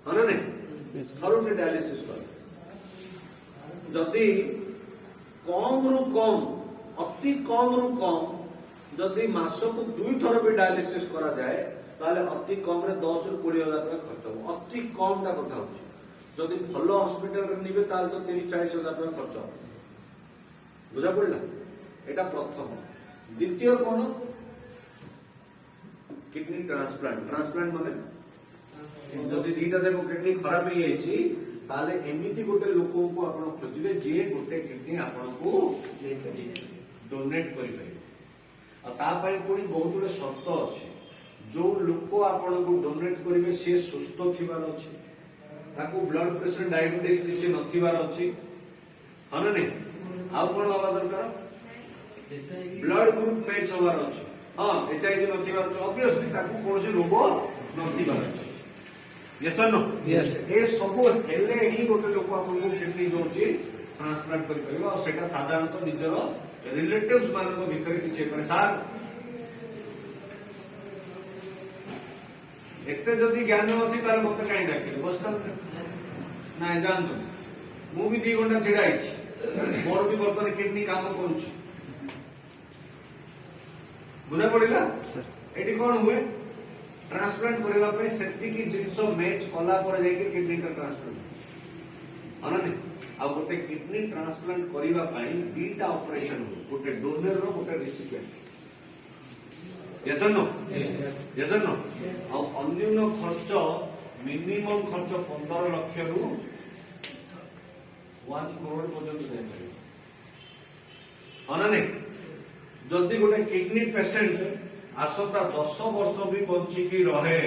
हां ना थरुटे डायलिसिस कर जदि कम रु कम अति कम रु कम जदि मासक 2 थर भी डायलिसिस करा जाए ताले अति कम रे 10 ରୁ 20,000 टका खर्च हो अति कम टा कथा होची जदि भलो हॉस्पिटल रे निबे ताले तो 30-40,000 टका खर्च हो बुझा पड़ला एटा प्रथम द्वितीय कोन किडनी ट्रांसप्लांट माने जदि दीटा देखो किडनी खराब हो जाइछि ताले एमिति गोटे लोक को आपण खोजिबे जे गोटे किडनी आपण को डोनेट करि परिबे आ ता पई पुनी बहुत गुडे शर्त अछि जो लोक आपण को डोनेट करिवे से सुस्थ थिबार अछि ताको ब्लड प्रेशर डायबिटीज किछि नथिबार अछि हन ने आ कोन हवा दरकार ब्लड ग्रुप मैच होबार अछि हां एचआईवी नथिबार अछि ऑब्वियसली ताको कोनोसी रोग नथिबार अछि यस और नो Yes. ए सब हेले ही गोटे लोक आपन को किडनी दोची ट्रांसप्लांट करि परिबा और सेटा साधारणतः निजर रिलेटिव्स मानको भितर किछि करे सार एते जदि ज्ञान अछि ताले मते काई डाकिले बसता ना जान मु भी 2 घंटा छिड़ा आइछि मोर भी बर्तन किडनी काम करूछि बुझा पड़िला एटी कोन हुए ट्रांसप्लांट करबा पे सेति की जिंसो मैच कला पर जाय के किडनी का ट्रांसप्लांट अनने आ गोटे किडनी ट्रांसप्लांट करबा पई दीटा ऑपरेशन हो गोटे डोनर रो गोटे रिसिपिएंट यस और नो यस और नो आ अन्यून खर्च मिनिमम खर्च 15 लाख रु 1 करोड़ पर्यंत जाय पारे अनने जदि गोटे किडनी पेशेंट आसता 10 वर्ष भी बंचिकी रहे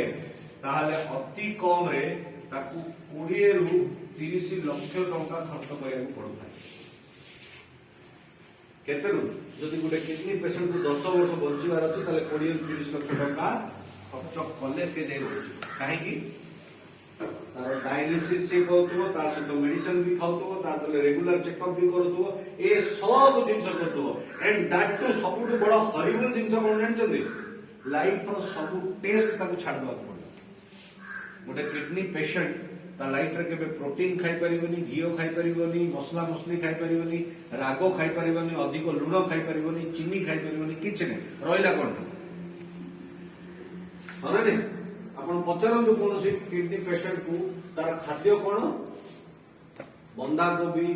ताहले अति कम रे ताकू 20 रु 30 लाख टंका खर्च करिया पड़ुଥାଏ केते रु जदि गोटे किडनी पेशेंट को 10 वर्ष बंचिबार अछि ताले 20 रु 30 लाख टंका खर्च कले से दे काहे की तार डायलिसिस से करतुव ता सहित मेडिसिन भी खाउतुव ता तले रेगुलर चेकअप भी करतुव ए सब जिंस करतुव एंड दैट टू सबुठ बड़ा हॉरिबल जिंस कोन जानचंदी लाइफ रो सब टेस्ट ताको छाडबा पड़े गोटे किडनी पेशेंट ता लाइफ रे केबे प्रोटीन खाइ परिबनी घियो खाइ परिबनी मसला मसली खाइ परिबनी रागो खाइ परिबनी अधिक लुण खाइ परिबनी चीनी खाइ परिबनी किछ नै रहिला कोन हने आपण पचारंतु कोनोसी किडनी पेशेंट को तार खाद्य कोन बंधा कोबी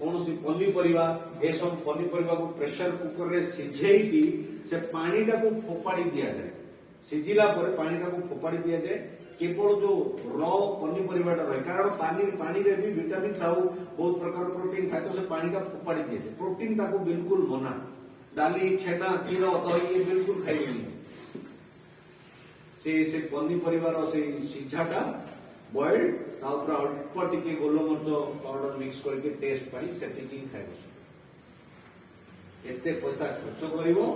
कोनोसी पनीपरिबा ए सब पनीपरिबा को प्रेशर कुकर रे सिझेई की से पानी टा को फोपाड़ी दिया जाए सिझिला पर पानी टा को फोपाड़ी दिया जाए केवल जो रॉ पनीपरिबा टा रहे कारण पानी रे भी विटामिन आउ बहुत प्रकार प्रोटीन थाए तो से पानी टा फोपाड़ी दिया जाए प्रोटीन ता को बिल्कुल मना डाली छेना क्षीर दही बिल्कुल खाइबनी से पनीपरिबार से सिझाटा बॉइल्ड तापर अल्प टिके गोलमरिच पाउडर मिक्स करके टेस्ट पाई सेटिकी खाइबो एते पैसा खर्च करिवो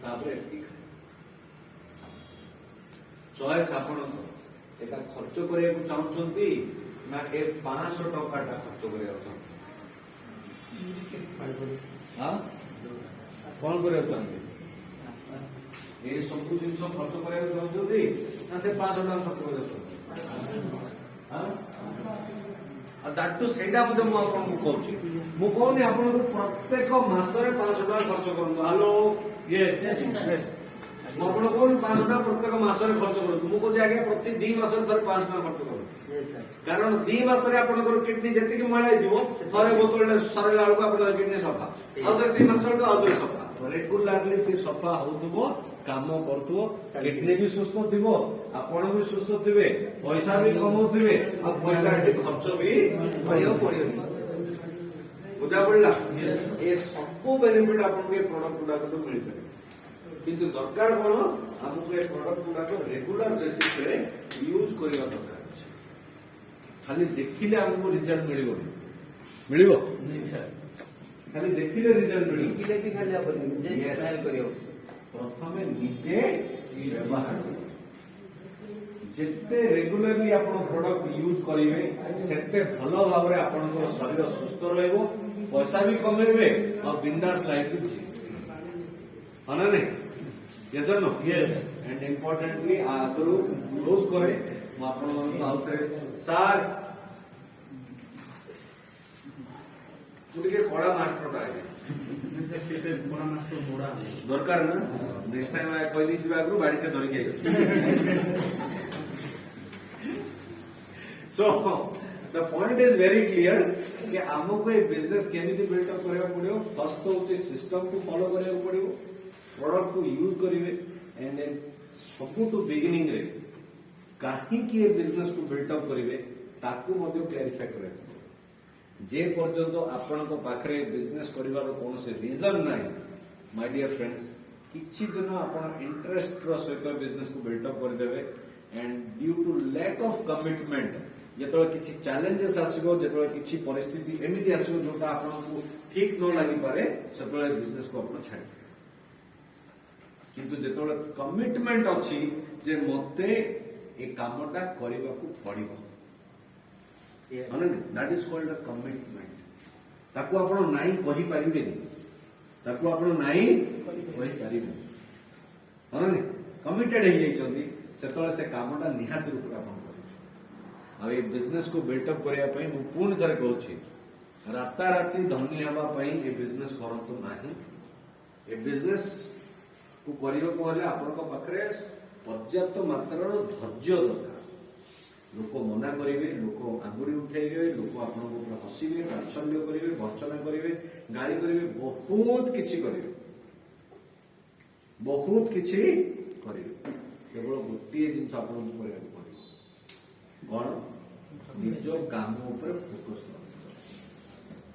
तापर एति चॉइस आपण एटा खर्च करिया को चाहउछंती ना ए 500 टकाटा खर्च करिया चाहउछंती हां कोन करिया चाहउछंती ये सब जिन खर्च करिया चाहउछंती ना से 500 टका खर्च करिया चाहउछंती दैट टू सेटा मते मु आपन को कहउची मु कहउनी आपन को प्रत्येक मास रे 500 टका खर्च करंतु हेलो यस ମୁଁ ଆପଣ କହୁନି 500 ଟଙ୍କା ପ୍ରତ୍ୟେକ ମାସରେ ଖର୍ଚ୍ଚ କରନ୍ତୁ। ମୁଁ କହୁଛି ଆଜ୍ଞା ପ୍ରତି 2 ମାସରେ ଥରେ 500 ଟଙ୍କା ଖର୍ଚ୍ଚ କରନ୍ତୁ। Yes, sir. କାରଣ 2 ମାସରେ ଆପଣଙ୍କର କିଡନୀ ଯେତିକି ମଇଳା ହେଇଯିବ ଥରେ ବୋତଲରେ ସରିଲା ବେଳକୁ ଆପଣଙ୍କର କିଡନୀ ସଫା, ଆଉ ଥରେ 2 ମାସ ବେଳକୁ ଆଉ ଥରେ ସଫା। ରେଗୁଲାରଲି ସେ ସଫା ହଉଥିବ, କାମ କରୁଥିବ, କିଡନୀ ବି ସୁସ୍ଥ ଥିବ, ଆପଣ ବି ସୁସ୍ଥ ଥିବେ, ପଇସା ବି କମଉଥିବେ, ଆଉ ପଇସା ଏଠି ଖର୍ଚ୍ଚ ବି କରିବାକୁ ପଡିବନି। ବୁଝା ପଡିଲା? ଏ ସବୁ ବେନିଫିଟ ଆପଣଙ୍କୁ ଏ ପ୍ରଡକ୍ଟ ଗୁଡାକ ସବୁ ମିଳିପାରିବ। କିନ୍ତୁ ଦରକାର କଣ, ଆମକୁ ଏ ପ୍ରଡକ୍ଟ ଗୁଡାକ ରେଗୁଲାର ବେସିସରେ ୟୁଜ କରିବା ଦରକାର ଅଛି। ଖାଲି ଦେଖିଲେ ଆମକୁ ରିଜଲ୍ଟ ମିଳିବନି। ମିଳିବ? ଖାଲି ଦେଖିଲେ ରିଜଲ୍ଟ ମିଳିବ। ଦେଖିଲେ ବି ଖାଲି ହବନି, ନିଜେ Yes. ସ୍ମାଇଲ୍ କରିବ। ପ୍ରଥମେ ନିଜେ ବ୍ୟବହାର କରିବେ। ଯେତେ ରେଗୁଲାରଲି ଆପଣ ପ୍ରଡକ୍ଟ ୟୁଜ କରିବେ ସେତେ ଭଲ ଭାବରେ ଆପଣଙ୍କର ଶରୀର ସୁସ୍ଥ ରହିବ, ପଇସା ବି କମେଇବେ, ଆଉ ବିନ୍ଦାସ ଲାଇଫ ବି ଯିବେ। ହଁ ନା ନାଇଁ? Yes or no? Yes. And importantly ଆଗରୁ କ୍ଲୋଜ କରେ ମୁଁ ଆପଣମାନଙ୍କୁ ଆଉଥରେ ସାର୍ ମୁଁ ଟିକେ କଳା ମାଷ୍ଟରଟା ଆଜ୍ଞା ସେଟା ବଡ ମାଷ୍ଟର ବଡା ଦରକାର ନା ନେକ୍ସଟ ଟାଇମ କହିଦେଇଯିବା ଆଗରୁ ବାଡ଼ିଟେ ଧରିକି ଆଇବ। So the point is very clear कि ଆମକୁ ଏ ବିଜନେस କେମିତି ବିଲ୍ଡ ଅପ୍ କରିବାକୁ ପଡିବ। ଫାର୍ଷ୍ଟ ହଉଛି ସିଷ୍ଟମ କୁ ଫଲୋ କରିବାକୁ ପଡିବ, ପ୍ରଡକ୍ଟ କୁ ୟୁଜ କରିବେ, ଏଣ୍ଡ ଦେନ୍ ସବୁଠୁ ବିଗିନିଂ ରେ କାହିଁକି ଏ ବିଜନେସ କୁ ବିଲ୍ଡ ଅପ୍ କରିବେ ତାକୁ ମଧ୍ୟ କ୍ଲାରିଫାଏ କରିବାକୁ ପଡିବ। ଯେ ପର୍ଯ୍ୟନ୍ତ ଆପଣଙ୍କ ପାଖରେ ବିଜନେସ କରିବାର କୌଣସି ରିଜନ ନାହିଁ ମାଇ ଡିୟର ଫ୍ରେଣ୍ଡସ୍, କିଛି ଦିନ ଆପଣ ଇଣ୍ଟରେଷ୍ଟର ସହିତ ବିଜନେସ କୁ ବିଲ୍ଡ ଅପ୍ କରିଦେବେ, and due to lack of commitment ଯେତେବେଳେ କିଛି ଚ୍ୟାଲେଞ୍ଜେସ୍ ଆସିବ, ଯେତେବେଳେ କିଛି ପରିସ୍ଥିତି ଏମିତି ଆସିବ ଯୋଉଟା ଆପଣଙ୍କୁ ଠିକ ନ ଲାଗିପାରେ, ସେତେବେଳେ ବିଜନେସକୁ ଆପଣ ଛାଡ଼ିବେ। କିନ୍ତୁ ଯେତେବେଳେ କମିଟମେଣ୍ଟ ଅଛି ଯେ ମତେ ଏ କାମଟା କରିବାକୁ ପଡିବ, Yes. ଦ୍ୟାଟ୍ ଇଜ କଲ୍ଡ ଅ କମିଟମେଣ୍ଟ। ତାକୁ ଆପଣ ନାଇଁ କହିପାରିବେନି, ତାକୁ ଆପଣ ନାଇଁ କହିପାରିବେନି। କମିଟେଡ ହେଇଯାଇଛନ୍ତି, ସେତେବେଳେ ସେ କାମଟା ନିହାତି ରୂପରେ ଆପଣ କରିବେ। ଆଉ ଏ ବିଜନେସ କୁ ବିଲ୍ଡ ଅପ୍ କରିବା ପାଇଁ ମୁଁ ପୁଣି ଥରେ କହୁଛି, ରାତାରାତି ଧନୀ ହେବା ପାଇଁ ଏ ବିଜନେସ କରନ୍ତୁ ନାହିଁ। ଏ ବିଜନେସ କୁ କରିବାକୁ ହେଲେ ଆପଣଙ୍କ ପାଖରେ ପର୍ଯ୍ୟାପ୍ତ ମାତ୍ରାର ଧୈର୍ଯ୍ୟ ଦରକାର। ଲୋକ ମନା କରିବେ, ଲୋକ ଆଙ୍ଗୁଳି ଉଠେଇବେ, ଲୋକ ଆପଣଙ୍କ ଉପରେ ହସିବେ, ତାଚ୍ଛଲ୍ୟ କରିବେ, ଭର୍ତ୍ସନା କରିବେ, ଗାଳି କରିବେ, ବହୁତ କିଛି କରିବେ, ବହୁତ କିଛି କରିବେ। କେବଳ ଗୋଟିଏ ଜିନିଷ ଆପଣଙ୍କୁ କରିବାକୁ ପଡିବ, କଣ? ନିଜ କାମ ଉପରେ ଫୋକସ କରନ୍ତୁ।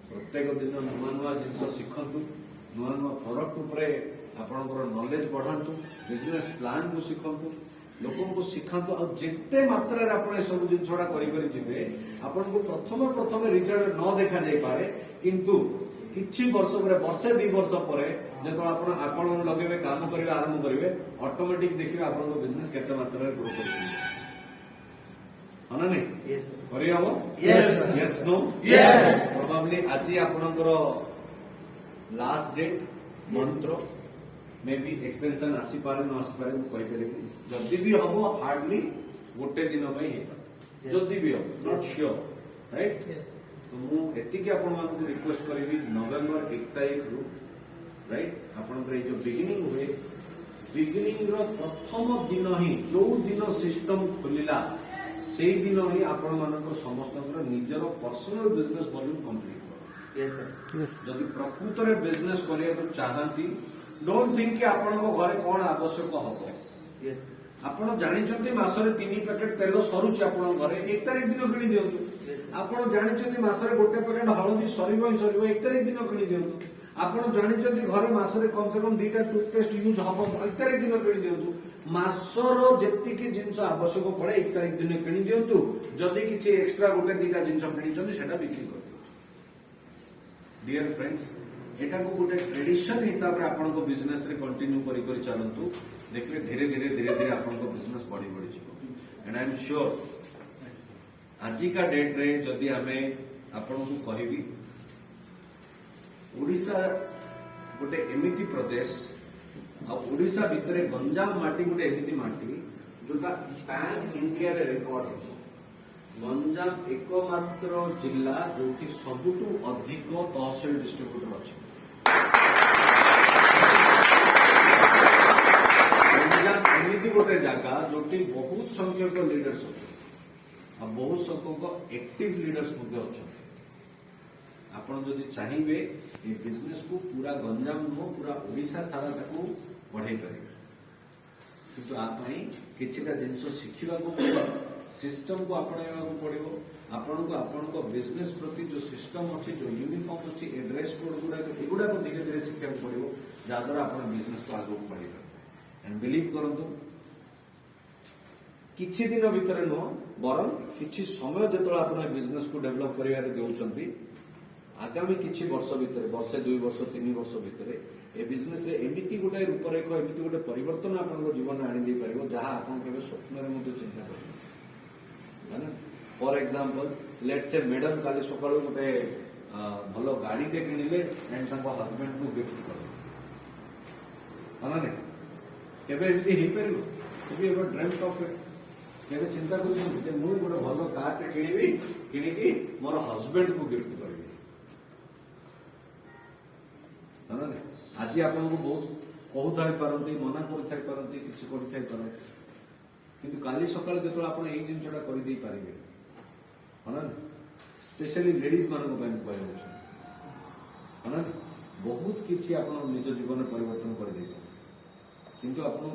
ପ୍ରତ୍ୟେକ ଦିନ ନୂଆ ନୂଆ ଜିନିଷ ଶିଖନ୍ତୁ, ନୂଆ ନୂଆ ପ୍ରଡକ୍ଟ ଉପରେ ଆପଣଙ୍କର ନଲେଜ ବଢାନ୍ତୁ, ବିଜନେସ ପ୍ଲାନ କୁ ଶିଖନ୍ତୁ, ଲୋକଙ୍କୁ ଶିଖାନ୍ତୁ। ଆଉ ଯେତେ ମାତ୍ରାରେ ଆପଣ ଏସବୁ ଜିନିଷ ଗୁଡା କରି ଯିବେ, ଆପଣଙ୍କୁ ପ୍ରଥମେ ରିଜଲ୍ଟ ନ ଦେଖାଯାଇପାରେ, କିନ୍ତୁ କିଛି ବର୍ଷ ପରେ, ବର୍ଷେ 2 ବର୍ଷ ପରେ ଯେତେବେଳେ ଆପଣ ଲଗେଇବେ, କାମ କରିବା ଆରମ୍ଭ କରିବେ, ଅଟୋମେଟିକ ଦେଖିବେ ଆପଣଙ୍କ ବିଜନେସ କେତେ ମାତ୍ରାରେ ଗ୍ରୋ କରୁଛି। ହଁ ନା ନାଇଁ? Yes, sir. କରିହବ? Yes. Yes, no? Yes. Probably ଆଜି ଆପଣଙ୍କର ଲାଷ୍ଟ ଡେଟ୍ ମନ୍ଥର ମେ ବି ଏକ୍ସଟେନସନ ଆସିପାରେ ନ ଆସିପାରେ ମୁଁ କହିପାରିବିନି। ଯଦି ବି ହବ ହାର୍ଡଲି ଗୋଟେ ଦିନ ପାଇଁ ହେଇପାରେ, ଯଦି ବି ହବ, ନଟ୍ ସିଓର, ରାଇଟ୍? ତ ମୁଁ ଏତିକି ଆପଣମାନଙ୍କୁ ରିକ୍ୱେଷ୍ଟ କରିବି, ନଭେମ୍ବର 1 ତାରିଖରୁ ରାଇଟ୍ ଆପଣଙ୍କର ଏଇ ଯୋଉ ବିଗିନିଂ ହୁଏ, ବିଗିନିଂର ପ୍ରଥମ ଦିନ ହିଁ ଯୋଉ ଦିନ ସିଷ୍ଟମ ଖୋଲିଲା ସେଇ ଦିନ ହିଁ ଆପଣମାନଙ୍କର ସମସ୍ତଙ୍କର ନିଜର ପର୍ସନାଲ ବିଜନେସ ଭଲ୍ୟୁମ କମ୍ପ୍ଲିଟ୍ କର। Yes, sir. Yes. ଯଦି ପ୍ରକୃତରେ ବିଜନେସ କରିବାକୁ ଚାହାନ୍ତି, ଡୋଣ୍ଟ ଥିଙ୍କ କି ଆପଣଙ୍କ ଘରେ କଣ ଆବଶ୍ୟକ ହବ। Yes. ଆପଣ ଜାଣିଛନ୍ତି ମାସରେ 3 ପ୍ୟାକେଟ ତେଲ ସରୁଛି ଆପଣଙ୍କ ଘରେ, 1 ତାରିଖ ଦିନ କିଣି ଦିଅନ୍ତୁ। Yes. ଆପଣ ଜାଣିଛନ୍ତି ମାସରେ 1 ପ୍ୟାକେଟ ହଳଦୀ ସରିବ ହିଁ ସରିବ, 1 ତାରିଖ ଦିନ କିଣି ଦିଅନ୍ତୁ। ଆପଣ ଜାଣିଛନ୍ତି ଘରେ ମାସରେ କମ ସେ କମ 2ଟା ଟୁଥପେଷ୍ଟ ୟୁଜ ହବ, 1 ତାରିଖ ଦିନ କିଣି ଦିଅନ୍ତୁ। ମାସର ଯେତିକି ଜିନିଷ ଆବଶ୍ୟକ ପଡେ 1 ତାରିଖ ଦିନ କିଣି ଦିଅନ୍ତୁ। ଯଦି କିଛି ଏକ୍ସଟ୍ରା 1-2ଟା ଜିନିଷ କିଣିଛନ୍ତି ସେଟା ବିକ୍ରି କରିଦିଅନ୍ତୁ। ଡିୟର ଫ୍ରେଣ୍ଡସ୍, ଏଟାକୁ ଗୋଟେ ଟ୍ରେଡିସନ ହିସାବରେ ଆପଣଙ୍କ ବିଜନେସ ରେ କଣ୍ଟିନ୍ୟୁ କରି ଚାଲନ୍ତୁ, ଦେଖିବେ ଧୀରେ ଧୀରେ ଆପଣଙ୍କ ବିଜନେସ ବଢି ଯିବ। ଏଣ୍ଡ ଆଇ ଏମ୍ ସିଓର ଆଜିକା ଡେଟ୍ରେ ଯଦି ଆମେ ଆପଣଙ୍କୁ କହିବି, ଓଡ଼ିଶା ଗୋଟେ ଏମିତି ପ୍ରଦେଶ, ଆଉ ଓଡ଼ିଶା ଭିତରେ ଗଞ୍ଜାମ ମାଟି ଗୋଟେ ଏମିତି ମାଟି ଯୋଉଟା ପାନ୍ ଇଣ୍ଡିଆରେ ରେକର୍ଡ ଅଛି। ଗଞ୍ଜାମ ଏକମାତ୍ର ଜିଲ୍ଲା ଯୋଉଠି ସବୁଠୁ ଅଧିକ ତହସିଲ ଡିଷ୍ଟ୍ରିବ୍ୟୁଟର ଅଛି। संख्यक लीडर्स अच्छा बहुत संख्यक एक्टिव लीडर्स अच्छा आपण जदि चाहिए ये बिजनेस को पूरा गंजाम नुह पूरा ओडिशा सारा ताको बढ़ाई पारे किंतु आपाई किछिटा जिंस शिखिबा को पड़ो सिस्टम को अपनाइबा को पड़ो आपण को बिजनेस प्रति जो सिस्टम अच्छी जो यूनिफॉर्म अच्छी ए ड्रेस कोड गुडा एगुडा को धीरे धीरे शिखा पड़ो जहाद्वारा आपण बिजनेस को आगे बढ़ी पारे एंड बिलीव करंतु किछि दिन भितर नुह बरं किछि समय जेतला आपण बिजनेस को डेवलप करिवारे देउचंती आगामी किछि वर्ष भितर वर्षे 2 वर्ष 3 वर्ष भितर ए बिजनेस रे एमिति गोटे रूपरेख एमिति गोटे परिवर्तन आपन जीवन आनी दे परिबो जहां आपन केबे स्वप्न रे मते चिंता करिबो है ना for example let's say madam काली सकाळो गोटे भलो गाड़ी टे किनिले एंड ताको हस्बैंड को गिफ्ट करले माने ने केबे एमिति हे परिबो केबे एबो ड्रीम ऑफ इट केबे चिंता करू जे मु गोटे भलो कार टे किनिबी किनिकी मोर हस्बैंड को गिफ्ट करबी आज आपन को बहुत कहूथाई पारती मना कर पारती किसी कर पारती किंतु काली सकाळ जो आप जिनटा करदे पारे है स्पेशली लेडीज मान कहना बहुत किसी आप निज जीवन परिवर्तन कर किंतु आपको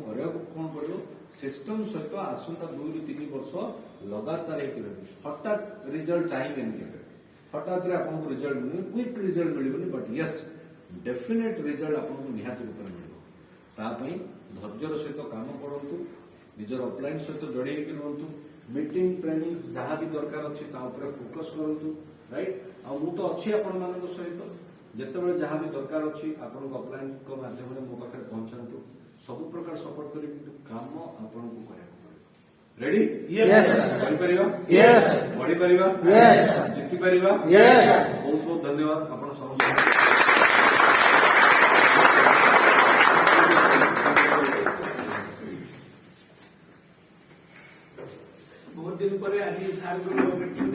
कौन पड़ो सिस्टम सहित आसंता 2 ରୁ 3 वर्ष लगातार हठात रिजल्ट चाहिए हठात आपको रिजल्ट मिले क्विक रिजल्ट मिलबनी बट यस डेफिनेट रिजल्ट आपको निहाती रूप में मिल धैर्यर सहित काम करूँ निजर अपलाइन सहित जड़े रुहतु मीटिंग ट्रेनिंग जहाँ भी दरकार अच्छी फोकस करूँ राइट आ तो अच्छी आपण मान सहित जिते जहाँ भी दरकार अच्छी आपण अपलाइन माध्यम मो पाखे पहुंचातु सब प्रकार सपोर्ट करी काम आपन को करा रेडी Yes. बढ़ी परिबा Yes. बढ़ी परिबा Yes. जीती परिबा Yes. बहुत बहुत धन्यवाद आपण समस्त बहुत दिन पर आज सार को मीटिंग